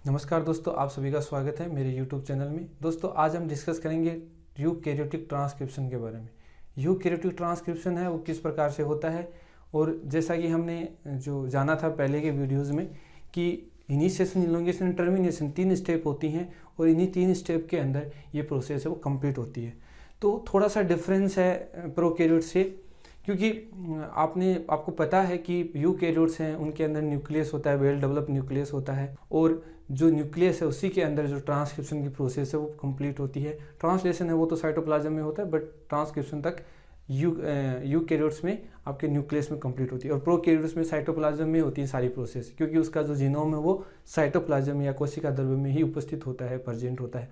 नमस्कार दोस्तों, आप सभी का स्वागत है मेरे YouTube चैनल में। दोस्तों आज हम डिस्कस करेंगे यूकैरियोटिक ट्रांसक्रिप्शन के बारे में। यूकैरियोटिक ट्रांसक्रिप्शन है वो किस प्रकार से होता है, और जैसा कि हमने जो जाना था पहले के वीडियोस में कि इनिशिएशन, इलोंगेशन, टर्मिनेशन 3 स्टेप होती हैं और इन्हीं 3 स्टेप के अंदर ये प्रोसेस है वो कंप्लीट होती है। तो थोड़ा सा डिफरेंस है प्रोकैरियोट से, क्योंकि आपको पता है कि यूकैरियोट्स हैं उनके अंदर न्यूक्लियस होता है, वेल डेवलप न्यूक्लियस होता है, और जो न्यूक्लियस है उसी के अंदर जो ट्रांसक्रिप्शन की प्रोसेस है वो कंप्लीट होती है। ट्रांसलेशन है वो तो साइटोप्लाज्म में होता है, बट ट्रांसक्रिप्शन तक यूकैरियोट्स में आपके न्यूक्लियस में कंप्लीट होती है, और प्रोकैरियोट्स में साइटोप्लाज्म में होती है सारी प्रोसेस, क्योंकि उसका जो जीनोम है वो साइटोप्लाज्म या कोशिका द्रव्य में ही उपस्थित होता है, प्रेजेंट होता है।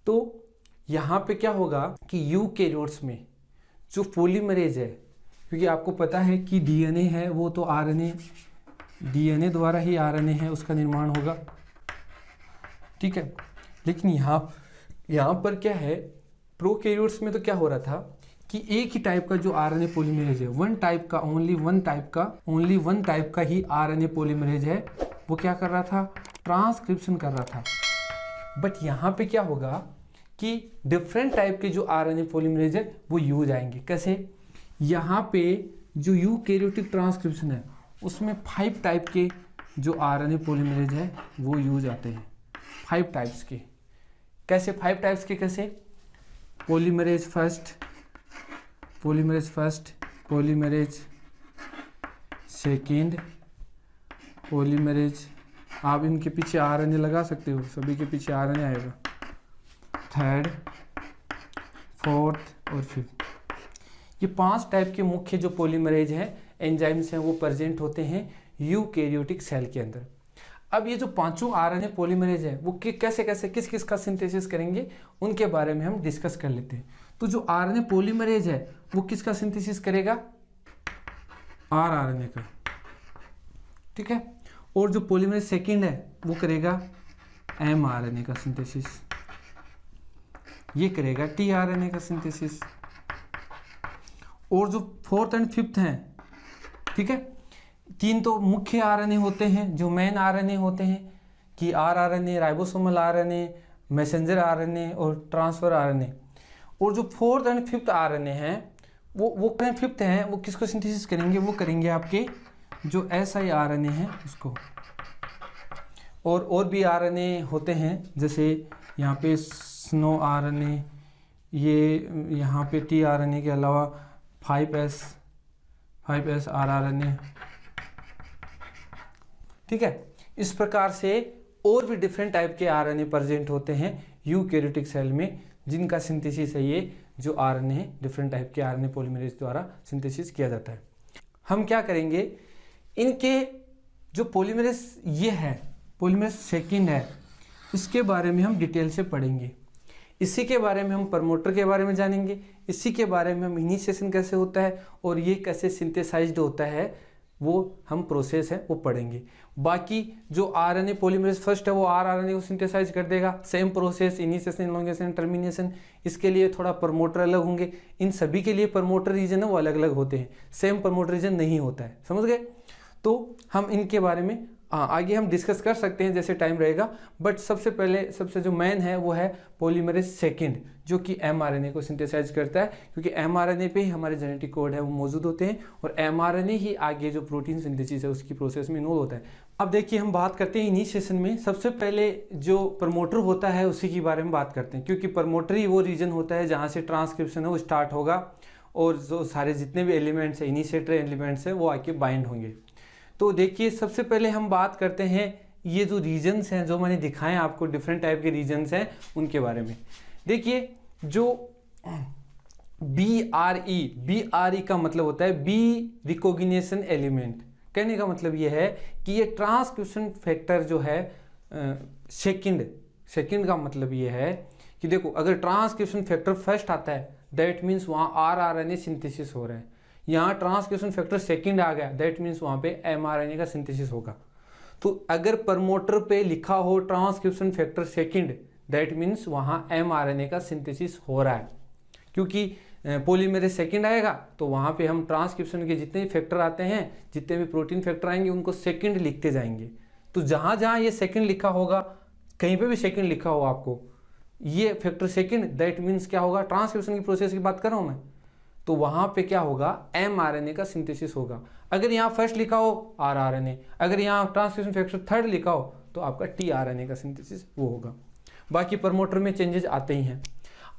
तो यहाँ पे क्या होगा कि यूकैरियोट्स में जो पॉलीमरेज है, क्योंकि आपको पता है कि डीएनए है वो तो डीएनए द्वारा ही आरएनए है उसका निर्माण होगा, ठीक है। लेकिन यहाँ पर क्या है, प्रोकैरियोट्स में तो क्या हो रहा था कि एक ही टाइप का जो आरएनए पॉलीमरेज है, ओनली वन टाइप का ही आरएनए पॉलीमरेज है, वो क्या कर रहा था, ट्रांसक्रिप्शन कर रहा था। बट यहाँ पे क्या होगा कि डिफरेंट टाइप के जो आरएनए पॉलीमरेज है वो यूज आएंगे। कैसे? यहाँ पे जो यूकैरियोटिक ट्रांसक्रिप्शन है उसमें 5 टाइप के जो आरएनए पॉलीमरेज है वो यूज आते हैं, 5 टाइप्स के। कैसे 5 टाइप्स के? कैसे? Polymerase first, polymerase second, polymerase, आप इनके पीछे आरएनए लगा सकते हो, सभी के पीछे आरएनए आएगा, थर्ड, फोर्थ और फिफ्थ। ये 5 टाइप के मुख्य जो पॉलीमरेज हैं, एंजाइम्स हैं, वो प्रेजेंट होते हैं यूकैरियोटिक सेल के अंदर। अब ये जो 5 आरएनए पॉलीमरेज है वो कैसे किस का सिंथेसिस करेंगे उनके बारे में हम डिस्कस कर लेते हैं। तो जो आरएनए पॉलीमरेज है वो किसका सिंथेसिस करेगा? आरएनए का, ठीक है। और जो पॉलीमरेज सेकेंड है वो करेगा एमआरएनए का सिंथेसिस, ये करेगा टीआरएनए का सिंथेसिस। और जो 4th एंड 5th हैं, ठीक है, 3 तो मुख्य आरएनए होते हैं, जो मेन आरएनए होते हैं कि rRNA, ribosomal RNA, messenger RNA और ट्रांसफर आरएनए। और जो 4th एंड 5th आरएनए हैं वो 5th हैं, वो किसको सिंथेसिस करेंगे? वो करेंगे आपके जो siRNA है उसको। और भी आरएनए होते हैं, जैसे यहाँ पे स्नो आरएनए, ये यहाँ पे टीआरएनए के अलावा 5S rRNA, ठीक है। इस प्रकार से और भी डिफरेंट टाइप के आरएनए प्रेजेंट होते हैं यूकैरियोटिक सेल में, जिनका सिंथेसिस है ये जो आरएनए है, डिफरेंट टाइप के आरएनए पॉलीमरेज द्वारा सिंथेसिस किया जाता है। हम क्या करेंगे, इनके जो पॉलीमरेज ये है, पॉलीमरेज सेकेंड है, इसके बारे में हम डिटेल से पढ़ेंगे। इसी के बारे में हम प्रमोटर के बारे में जानेंगे, इसी के बारे में हम इनिशिएशन कैसे होता है और ये कैसे सिंथेसाइज्ड होता है, वो हम प्रोसेस है वो पढ़ेंगे। बाकी जो आरएनए पॉलीमरेज फर्स्ट है वो आरआरएनए को सिंथेसाइज कर देगा, same process, initiation, elongation, termination. इसके लिए थोड़ा प्रमोटर अलग होंगे, इन सभी के लिए प्रमोटर रीजन है वो अलग अलग होते हैं, सेम प्रमोटर रीजन नहीं होता है, समझ गए। तो हम इनके बारे में आगे हम डिस्कस कर सकते हैं जैसे टाइम रहेगा, बट सबसे पहले सबसे जो मेन है वो है पॉलीमरेज सेकेंड, जो कि एमआरएनए को सिंथेसाइज करता है, क्योंकि एमआरएनए पे ही हमारे जेनेटिक कोड है वो मौजूद होते हैं, और एमआरएनए ही आगे जो प्रोटीन सिंथेसिस है उसकी प्रोसेस में इन्वॉल्व होता है। अब देखिए हम बात करते हैं इनिशिएशन में, सबसे पहले जो प्रमोटर होता है उसी के बारे में बात करते हैं, क्योंकि प्रमोटर ही वो रीजन होता है जहाँ से ट्रांसक्रिप्शन है वो स्टार्ट होगा, और जो सारे जितने भी एलिमेंट्स हैं, इनिशिएटर एलिमेंट्स हैं, वो आके बाइंड होंगे। तो देखिए सबसे पहले हम बात करते हैं ये जो रीजन्स हैं जो मैंने दिखाए आपको, डिफरेंट टाइप के रीजन्स हैं उनके बारे में। देखिए जो BRE का मतलब होता है बी रिकॉग्निशन एलिमेंट। कहने का मतलब ये है कि ये ट्रांसक्रिप्शन फैक्टर जो है सेकंड का मतलब ये है कि देखो, अगर ट्रांसक्रिप्शन फैक्टर फर्स्ट आता है दैट मीन्स वहाँ आरआरएनए सिंथेसिस हो रहा है, यहाँ ट्रांसक्रिप्शन फैक्टर सेकंड आ गया दैट मीन्स वहाँ पे एमआरएनए का सिंथेसिस होगा। तो अगर प्रमोटर पे लिखा हो transcription factor second that means वहाँ एमआरएनए का सिंथेसिस हो रहा है, क्योंकि पॉलीमरेज सेकंड आएगा तो वहाँ पे हम ट्रांसक्रिप्शन के जितने भी फैक्टर आते हैं, जितने भी प्रोटीन फैक्टर आएंगे उनको सेकंड लिखते जाएंगे, तो जहां जहां ये सेकंड लिखा होगा, कहीं पे भी सेकंड लिखा हो आपको, ये फैक्टर सेकंड, दैट मीन्स क्या होगा, ट्रांसक्रिप्शन की प्रोसेस की बात कर रहा हूं मैं, तो वहां पे क्या होगा, mRNA का सिंथेसिस होगा। अगर यहाँ फर्स्ट लिखा हो rRNA, अगर यहाँ ट्रांसक्रिप्शन फैक्टर थर्ड लिखा हो तो आपका tRNA का सिंथेसिस वो होगा। बाकी प्रमोटर में चेंजेस आते ही हैं।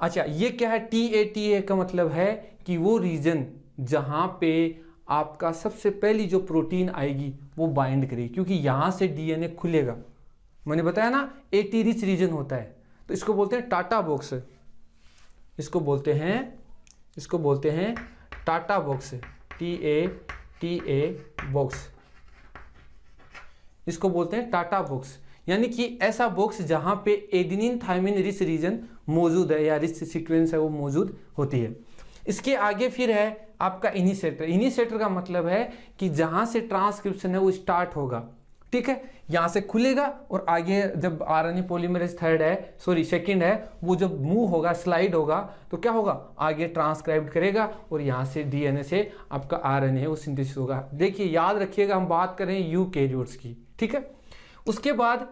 अच्छा, ये क्या है, TA का मतलब है कि वो रीजन जहां पे आपका सबसे पहली जो प्रोटीन आएगी वो बाइंड करेगी, क्योंकि यहां से डीएनए खुलेगा। मैंने बताया ना AT रिच रीजन होता है, तो इसको बोलते हैं टाटा बॉक्स, इसको बोलते हैं टाटा बॉक्स, TA बॉक्स, इसको बोलते हैं टाटा बॉक्स। यानी कि ऐसा बॉक्स जहां पे एडेनिन थायमिन रिच रीजन मौजूद है या रिच सीक्वेंस है वो मौजूद होती है। इसके आगे फिर है आपका इनिशिएटर। इनिशिएटर का मतलब है कि जहां से ट्रांसक्रिप्शन है वो स्टार्ट होगा, ठीक है, यहां से खुलेगा और आगे जब आरएनए पॉलीमरेज सेकंड है, वो जब मूव होगा, स्लाइड होगा, तो क्या होगा, आगे ट्रांसक्राइब करेगा और यहां से डीएनए से आपका आरएनए है वो सिंथेसिस होगा। देखिए याद रखिएगा, हम बात कर रहे हैं यूकैरियोट्स की, ठीक है। उसके बाद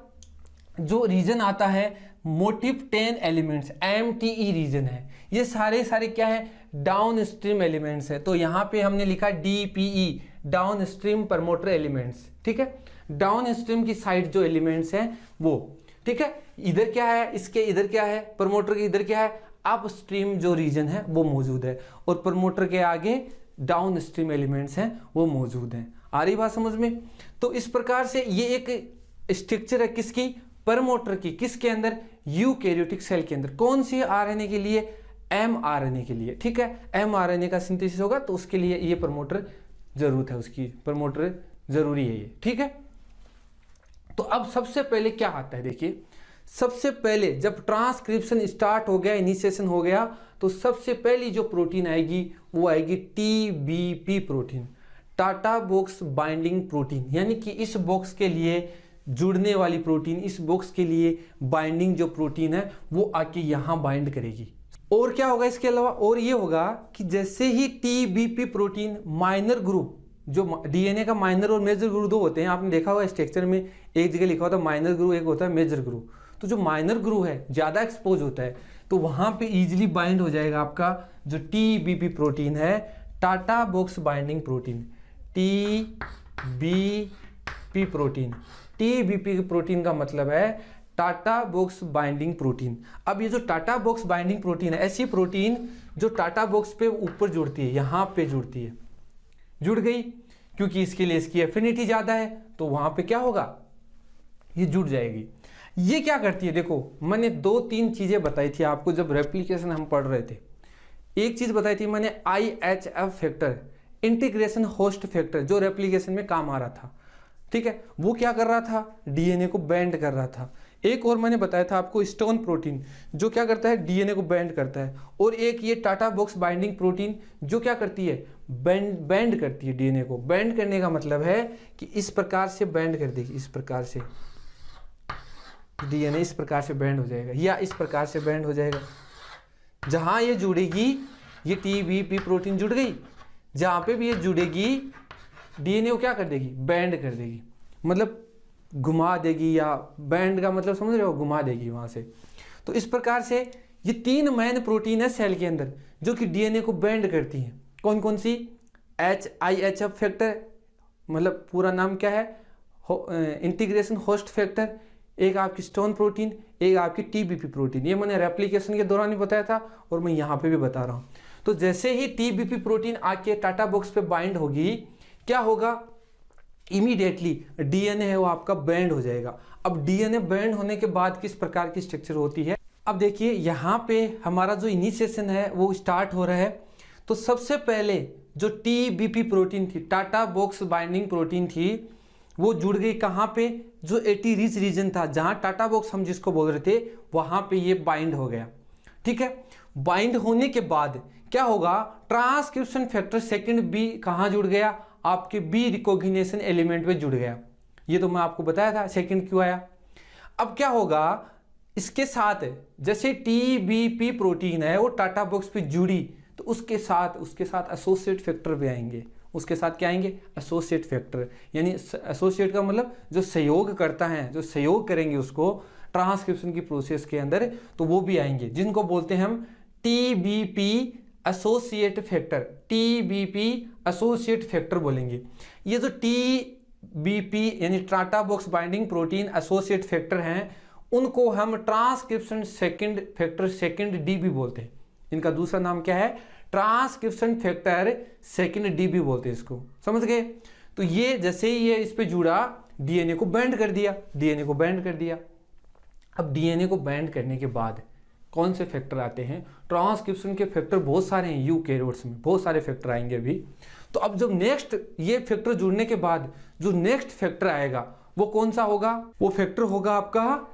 जो रीजन आता है मोटिव 10 एलिमेंट्स, MTE रीजन है। ये सारे क्या है, डाउन स्ट्रीम एलिमेंट्स है। तो यहां पे हमने लिखा DPE, down stream promoter elements, ठीक है, डाउन स्ट्रीम की साइड जो एलिमेंट्स हैं वो, ठीक है। इधर क्या है, इसके इधर क्या है, प्रमोटर के इधर क्या है, अप स्ट्रीम जो रीजन है वो मौजूद है, और प्रमोटर के आगे डाउन स्ट्रीम एलिमेंट्स हैं वो मौजूद हैं। आ रही बात समझ में। तो इस प्रकार से ये एक स्ट्रक्चर है किसकी, प्रमोटर की, किसके अंदर, यूकैरियोटिक सेल के अंदर। कौन सी आरएनए के लिए, mRNA के लिए, ठीक है। mRNA का सिंथेसिस होगा तो उसके लिए ये प्रमोटर जरूरत है, उसकी प्रमोटर जरूरी है ये, ठीक है। तो अब सबसे पहले क्या आता है, देखिए सबसे पहले जब ट्रांसक्रिप्शन स्टार्ट हो गया, इनिशिएशन हो गया, तो सबसे पहली जो प्रोटीन आएगी वो आएगी TBP protein, TATA box binding protein. यानी कि इस बॉक्स के लिए जुड़ने वाली प्रोटीन, इस बॉक्स के लिए बाइंडिंग जो प्रोटीन है वो आके यहां बाइंड करेगी। और क्या होगा इसके अलावा, और ये होगा कि जैसे ही TBP प्रोटीन माइनर ग्रुप, जो डीएनए का माइनर और मेजर ग्रुप दो होते हैं, आपने देखा होगा स्ट्रक्चर में एक जगह लिखा होता है माइनर ग्रुप, एक होता है मेजर ग्रुप। तो जो माइनर ग्रुप है ज्यादा एक्सपोज होता है, तो वहां पे इजीली बाइंड हो जाएगा आपका जो TBP प्रोटीन है, TATA box binding protein, TBP protein. TBP protein का मतलब है टाटा बॉक्स बाइंडिंग प्रोटीन। अब ये जो टाटा बॉक्स बाइंडिंग प्रोटीन है, ऐसी प्रोटीन जो टाटा बॉक्स पे ऊपर जुड़ती है, यहां पे जुड़ती है, जुड़ गई, क्योंकि इसके लिए इसकी एफिनिटी ज्यादा है, तो वहां पे क्या होगा, ये जुड़ जाएगी। ये क्या करती है, देखो मैंने 2-3 चीजें बताई थी आपको जब रेप्लिकेशन हम पढ़ रहे थे। एक चीज बताई थी मैंने IHF factor, integration host factor, जो रेप्लिकेशन में काम आ रहा था, ठीक है, वो क्या कर रहा था, डीएनए को बैंड कर रहा था। एक और मैंने बताया था आपको स्टोन प्रोटीन, जो क्या करता है, डीएनए को बैंड करता है। और एक ये टाटा बॉक्स बाइंडिंग प्रोटीन, जो क्या करती है, बैंड करती है डीएनए को। बैंड करने का मतलब है कि इस प्रकार से बैंड कर देगी, इस प्रकार से डीएनए इस प्रकार से बैंड हो जाएगा, या इस प्रकार से बैंड हो जाएगा। जहां ये जुड़ेगी, ये TBP प्रोटीन जुड़ गई, जहां पे भी ये जुड़ेगी डीएनए को क्या कर देगी, बैंड कर देगी, मतलब घुमा देगी, या बैंड का मतलब समझ रहे हो, घुमा देगी वहां से। तो इस प्रकार से ये 3 मेन प्रोटीन है सेल के अंदर जो कि डीएनए को बैंड करती हैं। कौन कौन सी, IHF फैक्टर, मतलब पूरा नाम क्या है, इंटीग्रेशन होस्ट फैक्टर, एक आपकी स्टोन प्रोटीन, एक आपकी TBP प्रोटीन। ये मैंने रेप्लिकेशन के दौरान ही बताया था और मैं यहाँ पे भी बता रहा हूँ। तो जैसे ही TBP प्रोटीन आके टाटा बॉक्स पे बाइंड होगी, क्या होगा, इमीडिएटली डीएनए है वो आपका बैंड हो जाएगा। अब डीएनए बैंड होने के बाद किस प्रकार की स्ट्रक्चर होती है, अब देखिए यहाँ पे हमारा जो इनिशिएशन है वो स्टार्ट हो रहा है। तो सबसे पहले जो TBP प्रोटीन थी, टाटा बॉक्स बाइंडिंग प्रोटीन थी, वो जुड़ गई कहाँ पे, जो AT रिच रीजन था, जहां टाटा बॉक्स हम जिसको बोल रहे थे, वहां पे ये बाइंड हो गया, ठीक है। बाइंड होने के बाद क्या होगा, ट्रांसक्रिप्शन फैक्टर सेकंड B कहां जुड़ गया, आपके B रिकॉग्निशन एलिमेंट में जुड़ गया। ये तो मैं आपको बताया था सेकंड क्यों आया। अब क्या होगा, इसके साथ जैसे TBP प्रोटीन है वो टाटा बॉक्स पे जुड़ी, तो उसके साथ एसोसिएट फैक्टर भी आएंगे, उसके साथ क्या आएंगे, एसोसिएट फैक्टर, यानी एसोसिएट का मतलब जो सहयोग करता है, जो सहयोग करेंगे उसको ट्रांसक्रिप्शन की प्रोसेस के अंदर, तो वो भी आएंगे, जिनको बोलते हैं हम TBP associate factor, TBP associate factor बोलेंगे। ये जो टीबीपी यानी TATA box binding protein associate factor हैं, उनको हम transcription second factor second D भी बोलते हैं। इनका दूसरा नाम क्या है, ट्रांसक्रिप्शन फैक्टर सेकंड डी भी बोलते हैं इसको, समझ गए। तो ये जैसे ही ये इस पे जुड़ा, डीएनए को बाइंड कर दिया, डीएनए को बाइंड कर दिया। अब डीएनए को बाइंड करने के बाद कौन से फैक्टर आते हैं, ट्रांसक्रिप्शन के फैक्टर बहुत सारे हैं, यूकैरियोट्स में बहुत सारे फैक्टर आएंगे अभी। तो अब जब नेक्स्ट ये फैक्टर जुड़ने के बाद जो नेक्स्ट फैक्टर आएगा वो कौन सा होगा, वो फैक्टर होगा आपका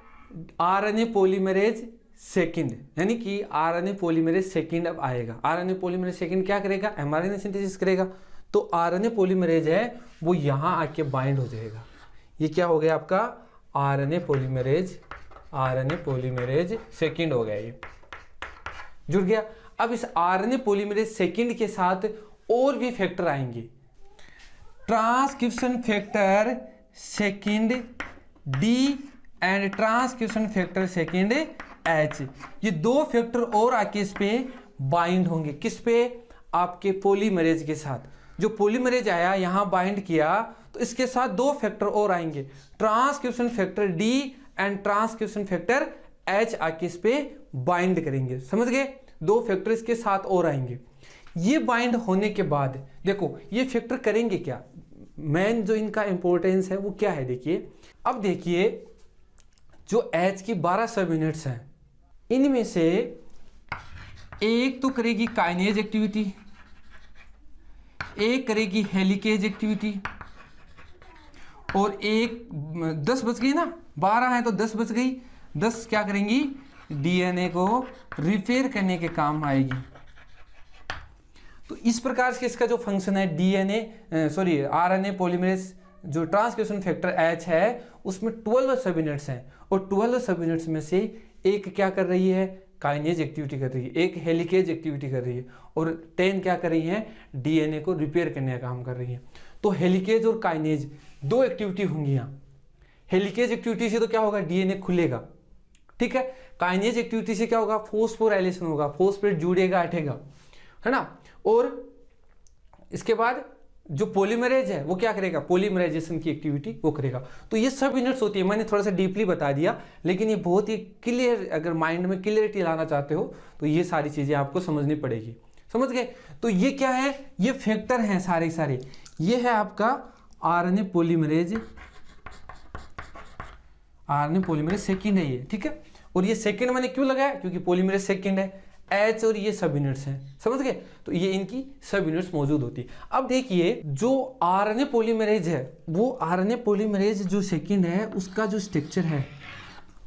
आरएनए पॉलीमरेज सेकंड, यानी कि आरएनए पॉलीमरेज सेकंड अब आएगा। आरएनए पॉलीमरेज सेकंड क्या करेगा, एमआरएनए सिंथेसिस करेगा। तो आरएनए पॉलीमरेज है वो यहाँ आके बाइंड हो जाएगा। ये क्या हो गया आपका आरएनए पॉलीमरेज सेकंड हो गया, ये जुड़ गया। अब इस आरएनए पॉलीमरेज सेकंड के साथ और भी फैक्टर आएंगे, transcription factor second D and transcription factor second H. ये दो फैक्टर और आके इस पे बाइंड होंगे, किस पे, आपके पॉलीमरेज के साथ। जो पॉलीमरेज आया यहाँ बाइंड किया, तो इसके साथ दो फैक्टर और आएंगे, transcription factor D and transcription factor H आके इस पे बाइंड करेंगे, समझ गए। दो फैक्टर इसके साथ और आएंगे। ये बाइंड होने के बाद देखो ये फैक्टर करेंगे क्या, मेन जो इनका इंपॉर्टेंस है वो क्या है, देखिए। अब देखिए जो एच की 12 सब यूनिट्स हैं, इनमें से एक तो करेगी काइनेज एक्टिविटी, एक करेगी हेलिकेज एक्टिविटी, और एक 10 बच गई ना, 12 है तो 10 बच गई। 10 क्या करेंगी, डीएनए को रिपेयर करने के काम आएगी। तो इस प्रकार से इसका जो फंक्शन है आरएनए पॉलीमरेज जो ट्रांसक्रिप्शन फैक्टर एच है उसमें 12 सब यूनिट्स हैं, और 12 सब यूनिट्स में से एक क्या कर रही है, काइनेज एक्टिविटी कर रही है, एक हेलिकेज एक्टिविटी कर रही है, और 10 क्या कर रही है, डीएनए को रिपेयर करने का काम कर रही है। तो हेलिकेज और काइनेज दो एक्टिविटी होंगी यहाँ। हेलिकेज एक्टिविटी से तो क्या होगा, डीएनए खुलेगा, ठीक है। काइनेज एक्टिविटी से क्या होगा, फॉस्फोराइलेशन होगा, फॉस्फेट जुड़ेगा हटेगा, है ना। और इसके बाद जो पॉलीमरेज है वो क्या करेगा, पॉलीमराइजेशन की एक्टिविटी वो करेगा। तो ये सब यूनिट्स होती है, मैंने थोड़ा सा डीपली बता दिया, लेकिन ये बहुत ही क्लियर, अगर माइंड में क्लियरिटी लाना चाहते हो तो ये सारी चीजें आपको समझनी पड़ेगी, समझ गए। तो ये क्या है, ये फैक्टर हैं सारे। ये है आपका आरएनए पॉलीमरेज सेकंड है ये, ठीक है। और ये सेकंड मैंने क्यों लगाया, क्योंकि पॉलीमरेज सेकंड है, एच और ये सब यूनिट्स हैं, समझ गए। तो ये इनकी सब यूनिट्स मौजूद होती है। अब देखिए जो आरएनए पॉलीमरेज है, वो आरएनए पॉलीमरेज जो सेकंड है उसका जो स्ट्रक्चर है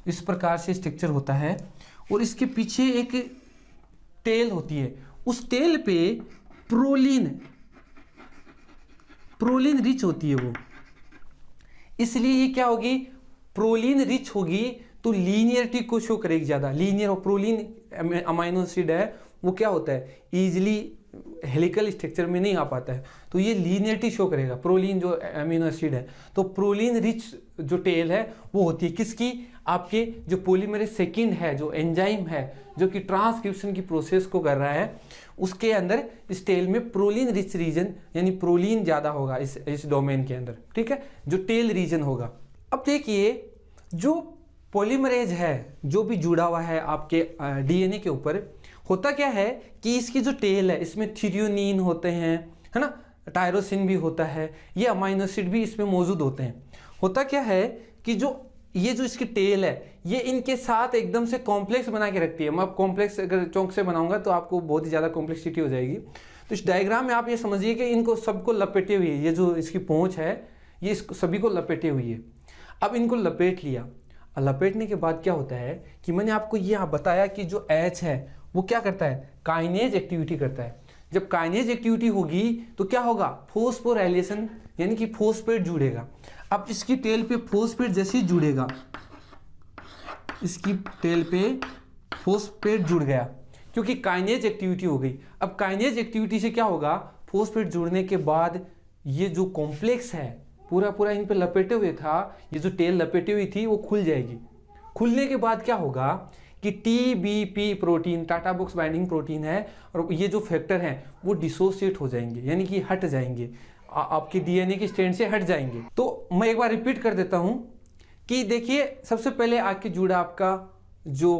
इस प्रकार से स्ट्रक्चर होता है, और इसके पीछे एक टेल होती है, उस टेल पे प्रोलीन रिच होती है वो, इसलिए ये क्या होगी, प्रोलीन रिच होगी तो लीनियरिटी को शो करेगी ज्यादा। लीनियर और प्रोलीन अमाइनो एसिड है वो क्या होता है, इजीली हेलिकल स्ट्रक्चर में नहीं आ पाता है, तो ये लीनियरिटी शो करेगा। प्रोलीन जो अमीनो एसिड है, तो प्रोलीन रिच जो टेल है वो होती है किसकी, आपके जो पॉलीमरेज सेकंड है, जो एंजाइम है जो कि ट्रांसक्रिप्शन की प्रोसेस को कर रहा है, उसके अंदर इस टेल में प्रोलीन रिच रीजन यानी प्रोलीन ज्यादा होगा इस डोमेन के अंदर, ठीक है, जो टेल रीजन होगा। अब देखिए जो पॉलीमरेज है जो भी जुड़ा हुआ है आपके डीएनए के ऊपर, होता क्या है कि इसकी जो टेल है इसमें थ्रियोनिन होते हैं, है ना, टायरोसिन भी होता है, ये अमाइनो एसिड भी इसमें मौजूद होते हैं। होता क्या है कि ये जो इसकी टेल है ये इनके साथ एकदम से कॉम्प्लेक्स बना के रखती है। मैं अब कॉम्प्लेक्स अगर चौक से बनाऊंगा तो आपको बहुत ही ज़्यादा कॉम्प्लेक्सिटी हो जाएगी। तो इस डायग्राम में आप ये समझिए कि इनको सबको लपेटे हुई है, ये जो इसकी पहुँच है ये इसको सभी को लपेटे हुई है। अब इनको लपेट लिया, लपेटने के बाद क्या होता है कि मैंने आपको ये बताया कि जो एच है वो क्या करता है, काइनेज एक्टिविटी करता है। जब काइनेज एक्टिविटी होगी तो क्या होगा, फॉस्फोराइलेशन यानी कि फॉस्फेट जुड़ेगा। अब इसकी टेल पे फॉस्फेट जैसे ही जुड़ेगा, इसकी टेल पे फॉस्फेट जुड़ गया क्योंकि काइनेज एक्टिविटी हो गई। अब काइनेज एक्टिविटी से क्या होगा, फोस्फेट जुड़ने के बाद ये जो कॉम्प्लेक्स है पूरा पूरा इन पे लपेटे हुए था, ये जो टेल लपेटी हुई थी वो खुल जाएगी। खुलने के बाद क्या होगा कि TBP protein, TATA box binding protein है, और ये जो फैक्टर हैं वो डिसोसिएट हो जाएंगे, यानी कि हट जाएंगे, आपके DNA के स्टैंड से हट जाएंगे। तो मैं एक बार रिपीट कर देता हूं कि देखिए, सबसे पहले आके जुड़ा आपका जो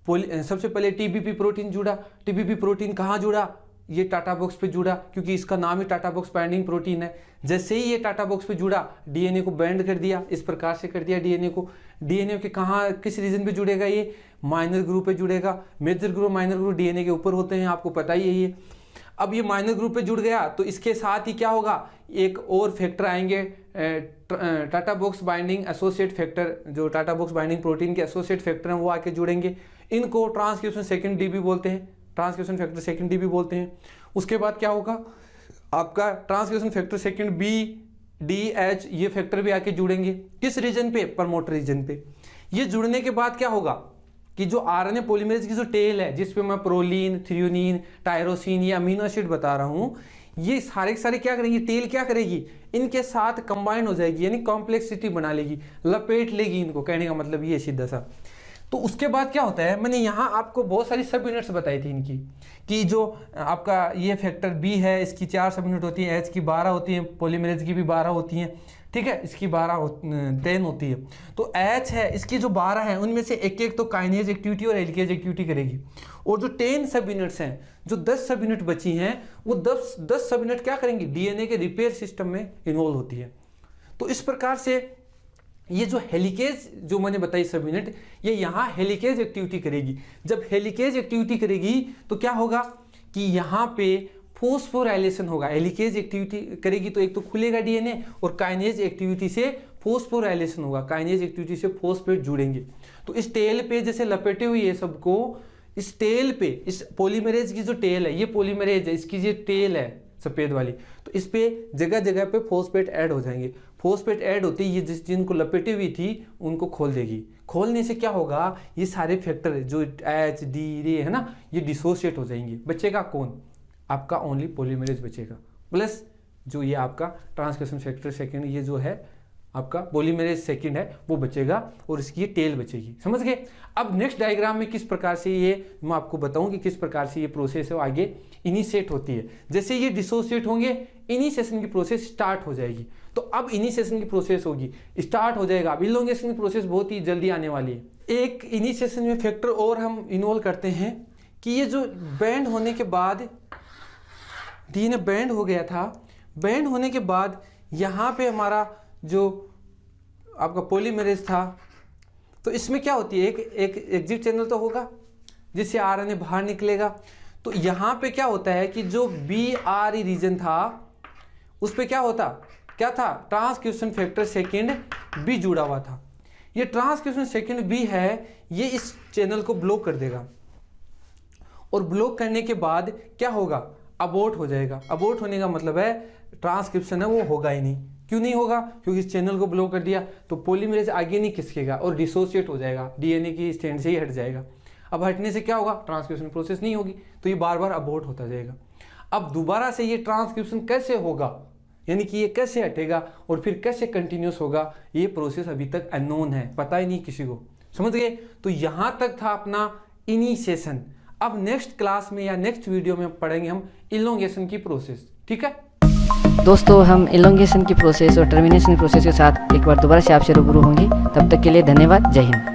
सबसे पहले TBP प्रोटीन जुड़ा। TBP प्रोटीन कहाँ जुड़ा? ये टाटा बॉक्स पे जुड़ा, क्योंकि इसका नाम ही टाटा बॉक्स बाइंडिंग प्रोटीन है। जैसे ही ये टाटा बॉक्स पे जुड़ा, DNA को बाइंड कर दिया, इस प्रकार से कर दिया DNA को। DNA के कहाँ, किस रीजन पे जुड़ेगा? ये माइनर ग्रुप पे जुड़ेगा। Major group, minor group DNA के ऊपर होते हैं, आपको पता ही है ये। अब ये माइनर ग्रुप पे जुड़ गया तो इसके साथ ही क्या होगा, एक और फैक्टर आएंगे, TATA box binding associate factor, जो टाटा बॉक्स बाइंडिंग प्रोटीन के एसोसिएट फैक्टर हैं वो आके जुड़ेंगे। इनको ट्रांसक्रिप्शन सेकेंड DB बोलते हैं, ट्रांसक्रिप्शन फैक्टर सेकेंड DB बोलते हैं। उसके बाद क्या होगा, आपका transcription factor second B, D, H ये फैक्टर भी आके जुड़ेंगे। किस रीजन पे? प्रमोटर रीजन पे। ये जुड़ने के बाद क्या होगा कि जो RNA पॉलीमरेज की जो टेल है, जिसपे मैं प्रोलीन, थ्रियोनिन, टायरोसिन, ये अमीनो एसिड बता रहा हूँ, ये सारे के सारे क्या करेंगे, टेल क्या करेगी, इनके साथ कंबाइन हो जाएगी, यानी कॉम्प्लेक्सिटी बना लेगी, लपेट लेगी इनको, कहने का मतलब ये सीधा सा। तो उसके बाद क्या होता है, मैंने यहाँ आपको बहुत सारी सब यूनिट्स बताई थी इनकी, कि जो आपका ये फैक्टर B है, इसकी 4 सब यूनिट होती हैं, H की 12 होती हैं, पॉलीमरेज की भी 12 होती हैं, ठीक है, इसकी 10 होती है। तो H है, इसकी जो 12 है उनमें से एक एक तो काइनेज एक्टिविटी और एल्केज एक्टिविटी करेगी। और जो 10 सब यूनिट्स हैं, जो 10 सब यूनिट बची हैं, वो 10 सब यूनिट क्या करेंगी, DNA के रिपेयर सिस्टम में इन्वॉल्व होती है। तो इस प्रकार से ये जो हेलिकेज जो मैंने बताई सब यूनिट, ये यहाँ हेलिकेज एक्टिविटी करेगी। जब हेलिकेज एक्टिविटी करेगी तो क्या होगा कि यहाँ पे फोस्फोराइलेशन होगा। हेलिकेज एक्टिविटी करेगी तो एक तो खुलेगा DNA, और काइनेज एक्टिविटी से फोस्फोराइलेशन होगा, काइनेज एक्टिविटी से फोस्फेट जुड़ेंगे। तो इस टेल पे जैसे लपेटे हुई है सबको, इस टेल पे, इस पॉलीमरेज की जो टेल है, ये पॉलीमरेज है, इसकी ये टेल है सफेद वाली, तो इस पे जगह जगह पे फोस्फेट ऐड हो जाएंगे। फोस्फेट ऐड होती है, ये जिनको लपेटी हुई थी उनको खोल देगी। खोलने से क्या होगा, ये सारे फैक्टर जो H, D, रे है ना, ये डिसोसिएट हो जाएंगे। बचेगा कौन? आपका ओनली पॉलीमरेज बचेगा, प्लस जो ये आपका ट्रांसक्रिप्शन फैक्टर सेकेंड, ये जो है आपका पॉलीमरेज सेकेंड है वो बचेगा, और इसकी ये टेल बचेगी। समझ गए? अब नेक्स्ट डायग्राम में किस प्रकार से ये मैं आपको बताऊं कि किस प्रकार से ये प्रोसेस है वो आगे इनिशिएट होती है। जैसे ये डिसोसिएट होंगे, इनिशिएशन की प्रोसेस स्टार्ट हो जाएगी। तो अब इनिशिएशन की प्रोसेस होगी, स्टार्ट हो जाएगा। अब इलोंगेशन की प्रोसेस बहुत ही जल्दी आने वाली है। एक इनिशिएशन में फैक्टर और हम इन्वॉल्व करते हैं कि ये जो बैंड होने के बाद, DNA बैंड हो गया था, बैंड होने के बाद यहाँ पे हमारा जो आपका पॉलीमरेज था, तो इसमें क्या होती है, एक एग्जिट चैनल तो होगा जिससे RNA बाहर निकलेगा। तो यहाँ पे क्या होता है कि जो BRE रीजन था उस पे क्या था, ट्रांसक्रिप्शन फैक्टर सेकेंड B जुड़ा हुआ था। ये ट्रांसक्रिप्शन सेकेंड B है, ये इस चैनल को ब्लॉक कर देगा, और ब्लॉक करने के बाद क्या होगा, अबॉर्ट हो जाएगा। अबॉर्ट होने का मतलब है ट्रांसक्रिप्शन है वो होगा ही नहीं। क्यों नहीं होगा? क्योंकि इस चैनल को ब्लॉक कर दिया तो पॉलीमरेज आगे नहीं खिसकेगा और डिसोसिएट हो जाएगा, DNA की स्टैंड से ही हट जाएगा। अब हटने से क्या होगा, ट्रांसक्रिप्शन प्रोसेस नहीं होगी, तो ये बार बार अबॉर्ट होता जाएगा। अब दोबारा से ये ट्रांसक्रिप्शन कैसे होगा, यानी कि ये कैसे हटेगा और फिर कैसे कंटिन्यूस होगा, ये प्रोसेस अभी तक अननोन है, पता ही नहीं किसी को। समझ गए? तो यहाँ तक था अपना इनिशिएशन। अब नेक्स्ट क्लास में या नेक्स्ट वीडियो में पढ़ेंगे हम इलोंगेशन की प्रोसेस। ठीक है दोस्तों, हम इलोंगेशन की प्रोसेस और टर्मिनेशन की प्रोसेस के साथ एक बार दोबारा से आपसे रूबरू होंगे। तब तक के लिए धन्यवाद। जय हिंद।